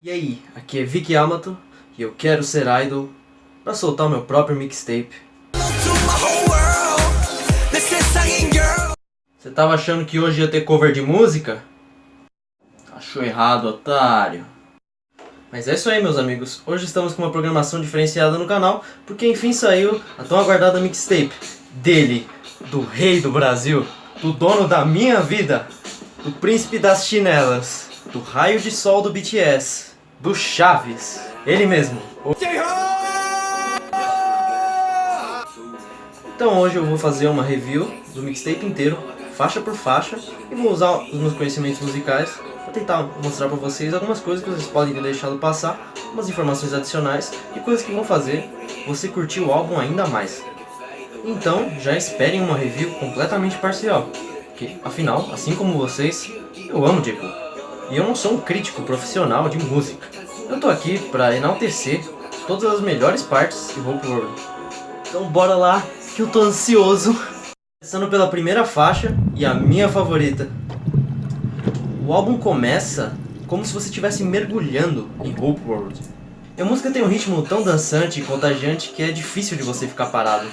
E aí, aqui é Vicky Amato e eu quero ser idol pra soltar o meu próprio mixtape. Você tava achando que hoje ia ter cover de música? Achou errado, otário. Mas é isso aí, meus amigos. Hoje estamos com uma programação diferenciada no canal, porque enfim saiu a tão aguardada mixtape dele, do rei do Brasil, do dono da minha vida, do príncipe das chinelas, do raio de sol do BTS, do Chaves, ele mesmo. Então hoje eu vou fazer uma review do mixtape inteiro, faixa por faixa, e vou usar os meus conhecimentos musicais para tentar mostrar para vocês algumas coisas que vocês podem ter deixado passar, umas informações adicionais e coisas que vão fazer você curtir o álbum ainda mais. Então já esperem uma review completamente parcial, porque afinal, assim como vocês, eu amo J-Hope. E eu não sou um crítico profissional de música. Eu tô aqui para enaltecer todas as melhores partes de Hope World. Então bora lá, que eu tô ansioso. Começando pela primeira faixa e a minha favorita. O álbum começa como se você estivesse mergulhando em Hope World. E a música tem um ritmo tão dançante e contagiante que é difícil de você ficar parado.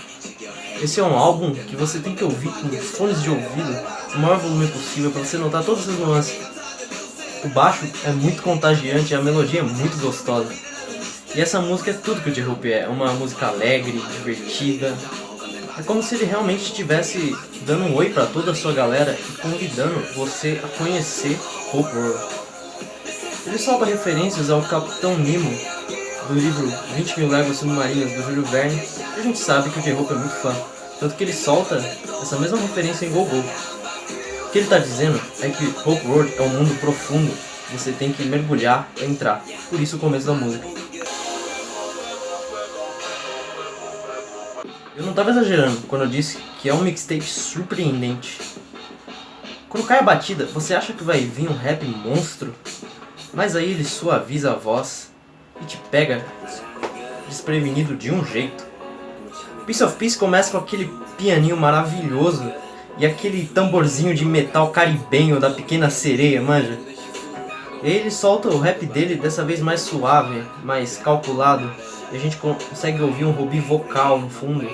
Esse é um álbum que você tem que ouvir com fones de ouvido o maior volume possível para você notar todas as nuances. O baixo é muito contagiante e a melodia é muito gostosa. E essa música é tudo que o J-Hope é. Uma música alegre, divertida. É como se ele realmente estivesse dando um oi para toda a sua galera e convidando você a conhecer Hope World. Ele solta referências ao Capitão Nemo, do livro 20.000 Léguas Submarinas, do Júlio Verne. E a gente sabe que o J-Hope é muito fã. Tanto que ele solta essa mesma referência em Go Go. O que ele está dizendo é que Hope World é um mundo profundo, você tem que mergulhar para entrar, por isso o começo da música. Eu não estava exagerando quando eu disse que é um mixtape surpreendente. Quando cai a batida, você acha que vai vir um rap monstro, mas aí ele suaviza a voz e te pega desprevenido de um jeito. Piece of Peace começa com aquele pianinho maravilhoso e aquele tamborzinho de metal caribenho da Pequena Sereia, manja? E aí ele solta o rap dele dessa vez mais suave, mais calculado, e a gente consegue ouvir um rubi vocal no fundo,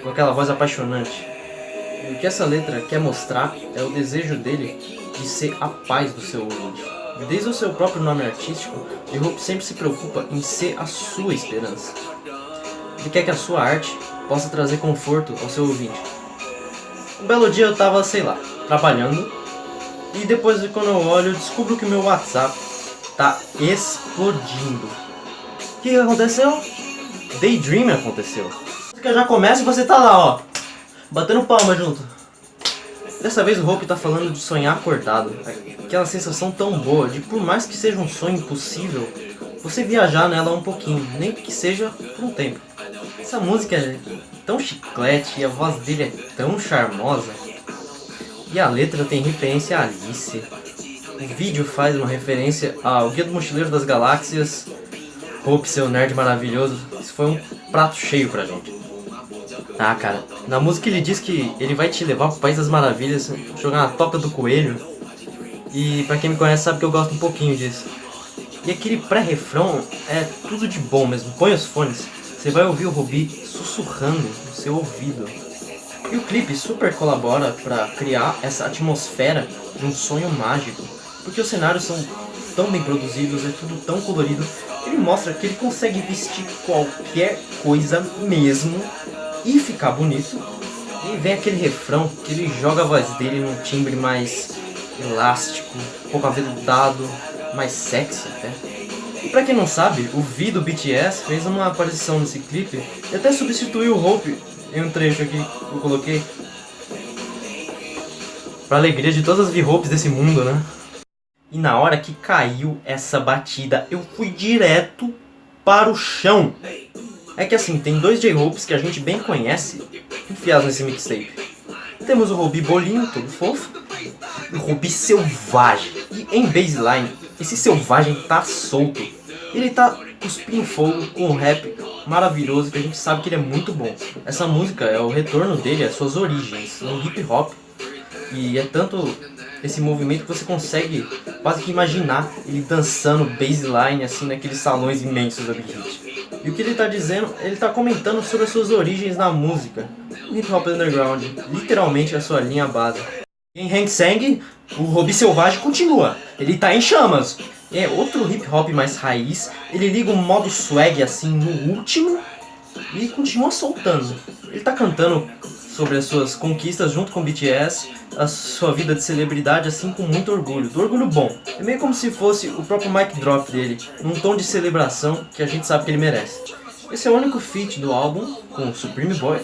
com aquela voz apaixonante. E o que essa letra quer mostrar é o desejo dele de ser a paz do seu ouvinte. Desde o seu próprio nome artístico, J-Hope sempre se preocupa em ser a sua esperança. Ele quer que a sua arte possa trazer conforto ao seu ouvinte. Um belo dia eu tava, sei lá, trabalhando, e depois de quando eu olho, eu descubro que o meu WhatsApp tá explodindo. O que aconteceu? Daydream aconteceu. A música já começa e você tá lá, ó, batendo palma junto. Dessa vez o Hope tá falando de sonhar acordado. Aquela sensação tão boa de, por mais que seja um sonho impossível, você viajar nela um pouquinho, nem que seja por um tempo. Essa música é tão chiclete e a voz dele é tão charmosa. E a letra tem referência a Alice. O vídeo faz uma referência ao Guia do Mochileiro das Galáxias. Hope, seu nerd maravilhoso, isso foi um prato cheio pra gente. Ah, cara, na música ele diz que ele vai te levar pro País das Maravilhas, jogar na toca do coelho. E pra quem me conhece sabe que eu gosto um pouquinho disso. E aquele pré-refrão é tudo de bom mesmo, põe os fones. Você vai ouvir o Rubi sussurrando no seu ouvido. E o clipe super colabora para criar essa atmosfera de um sonho mágico. Porque os cenários são tão bem produzidos, é tudo tão colorido. Ele mostra que ele consegue vestir qualquer coisa mesmo e ficar bonito. E vem aquele refrão que ele joga a voz dele num timbre mais elástico, um pouco aveludado, mais sexy até. E pra quem não sabe, o V do BTS fez uma aparição nesse clipe e até substituiu o Hope em um trecho aqui que eu coloquei. Pra alegria de todas as V-Hopes desse mundo, né? E na hora que caiu essa batida, eu fui direto para o chão. É que assim, tem dois J-Hopes que a gente bem conhece enfiados nesse mixtape. Temos o Rubi Bolinho, todo fofo, e o Rubi Selvagem. E em baseline, esse Selvagem tá solto. Ele tá cuspindo fogo com um rap maravilhoso que a gente sabe que ele é muito bom. Essa música é o retorno dele às suas origens no hip hop. E é tanto esse movimento que você consegue quase que imaginar ele dançando baseline assim naqueles salões imensos do Big Hit. E o que ele está dizendo, ele está comentando sobre as suas origens na música, no hip hop underground, literalmente a sua linha base. Em Hang Sang, o Hobby Selvagem continua, ele tá em chamas. É outro hip hop mais raiz, ele liga o modo swag assim no último e continua soltando. Ele tá cantando sobre as suas conquistas junto com o BTS, a sua vida de celebridade assim com muito orgulho, do orgulho bom. É meio como se fosse o próprio mic drop dele, num tom de celebração que a gente sabe que ele merece. Esse é o único feat do álbum com o Supreme Boy,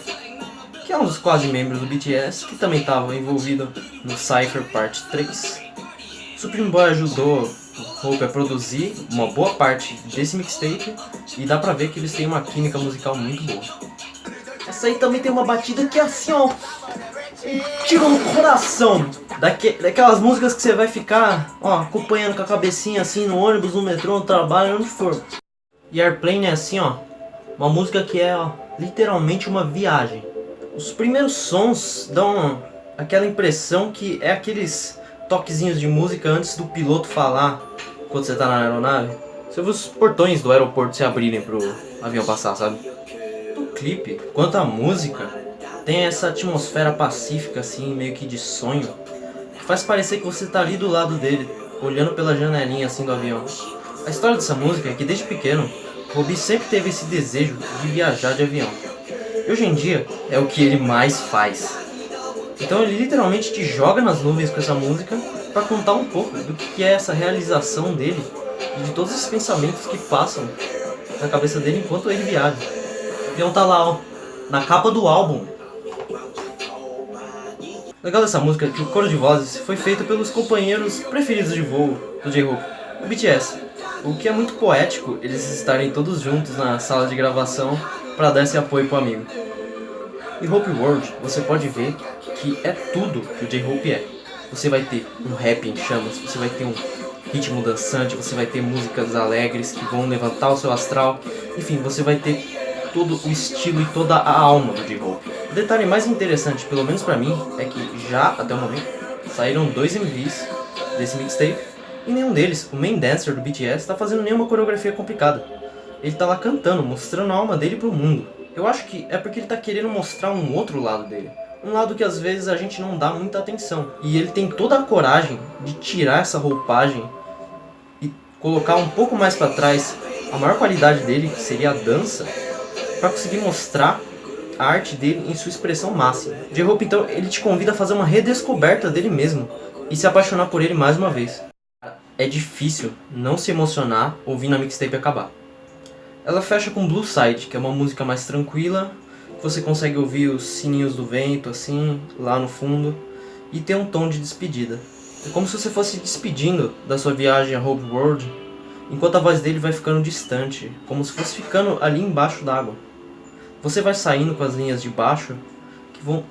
que é um dos quase membros do BTS, que também estava envolvido no Cypher Part 3. Supreme Boy ajudou o Hope a produzir uma boa parte desse mixtape e dá pra ver que eles têm uma química musical muito boa. Essa aí também tem uma batida que é assim, ó, tiro no coração. Daquelas músicas que você vai ficar, ó, acompanhando com a cabecinha assim no ônibus, no metrô, no trabalho, onde for. E Airplane é assim, ó, uma música que é, ó, literalmente uma viagem. Os primeiros sons dão aquela impressão que é aqueles toquezinhos de música antes do piloto falar quando você tá na aeronave. Você vê os portões do aeroporto se abrirem pro avião passar, sabe? O clipe, quanto à música, tem essa atmosfera pacífica assim, meio que de sonho, que faz parecer que você tá ali do lado dele, olhando pela janelinha assim do avião. A história dessa música é que desde pequeno, Robbie sempre teve esse desejo de viajar de avião. E hoje em dia é o que ele mais faz. Então ele literalmente te joga nas nuvens com essa música para contar um pouco do que é essa realização dele e de todos os pensamentos que passam na cabeça dele enquanto ele viaja. Então tá lá, ó, na capa do álbum. O legal dessa música é que o coro de vozes foi feito pelos companheiros preferidos de voo do J-Hope, o BTS. O que é muito poético eles estarem todos juntos na sala de gravação para dar esse apoio pro amigo. Em Hope World, você pode ver que é tudo que o J-Hope é. Você vai ter um rap em chamas, você vai ter um ritmo dançante, você vai ter músicas alegres que vão levantar o seu astral. Enfim, você vai ter todo o estilo e toda a alma do J-Hope. O detalhe mais interessante, pelo menos pra mim, é que já, até o momento, saíram 2 MVs desse mixtape e nenhum deles, o main dancer do BTS, tá fazendo nenhuma coreografia complicada. Ele tá lá cantando, mostrando a alma dele pro mundo. Eu acho que é porque ele tá querendo mostrar um outro lado dele. Um lado que às vezes a gente não dá muita atenção. E ele tem toda a coragem de tirar essa roupagem e colocar um pouco mais pra trás a maior qualidade dele, que seria a dança, pra conseguir mostrar a arte dele em sua expressão máxima. J-Hope, então, ele te convida a fazer uma redescoberta dele mesmo e se apaixonar por ele mais uma vez. É difícil não se emocionar ouvindo a mixtape acabar. Ela fecha com Blue Side, que é uma música mais tranquila, você consegue ouvir os sininhos do vento assim, lá no fundo, e tem um tom de despedida. É como se você fosse despedindo da sua viagem a Hope World, enquanto a voz dele vai ficando distante, como se fosse ficando ali embaixo d'água. Você vai saindo com as linhas de baixo, que vão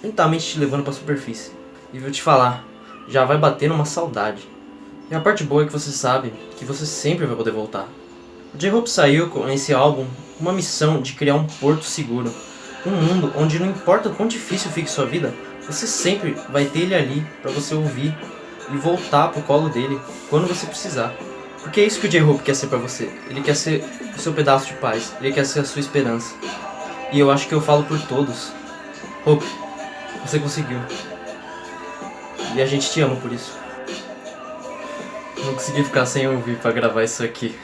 lentamente te levando para a superfície. E vou te falar, já vai batendo uma saudade. E a parte boa é que você sabe que você sempre vai poder voltar. O J-Hope saiu com esse álbum com uma missão de criar um porto seguro. Um mundo onde não importa o quão difícil fique sua vida, você sempre vai ter ele ali para você ouvir e voltar pro colo dele quando você precisar. Porque é isso que o J-Hope quer ser pra você. Ele quer ser o seu pedaço de paz, ele quer ser a sua esperança. E eu acho que eu falo por todos. Hope, você conseguiu. E a gente te ama por isso. Não consegui ficar sem ouvir pra gravar isso aqui.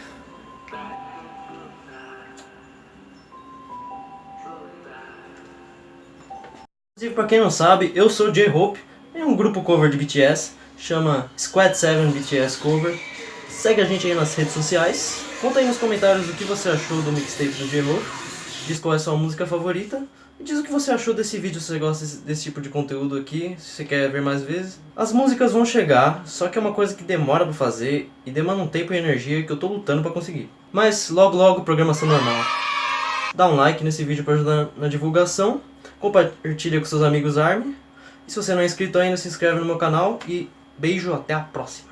Inclusive, pra quem não sabe, eu sou o J-Hope, é um grupo cover de BTS, chama Squad 7 BTS Cover. Segue a gente aí nas redes sociais, conta aí nos comentários o que você achou do mixtape do J-Hope, diz qual é a sua música favorita, e diz o que você achou desse vídeo, se você gosta desse tipo de conteúdo aqui, se você quer ver mais vezes. As músicas vão chegar, só que é uma coisa que demora pra fazer, e demanda um tempo e energia que eu tô lutando pra conseguir. Mas logo logo, programação normal. Dá um like nesse vídeo pra ajudar na divulgação. Compartilha com seus amigos ARMY. E se você não é inscrito ainda, se inscreve no meu canal. E beijo, até a próxima.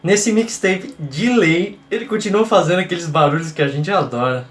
Nesse mixtape de lei, ele continua fazendo aqueles barulhos que a gente adora.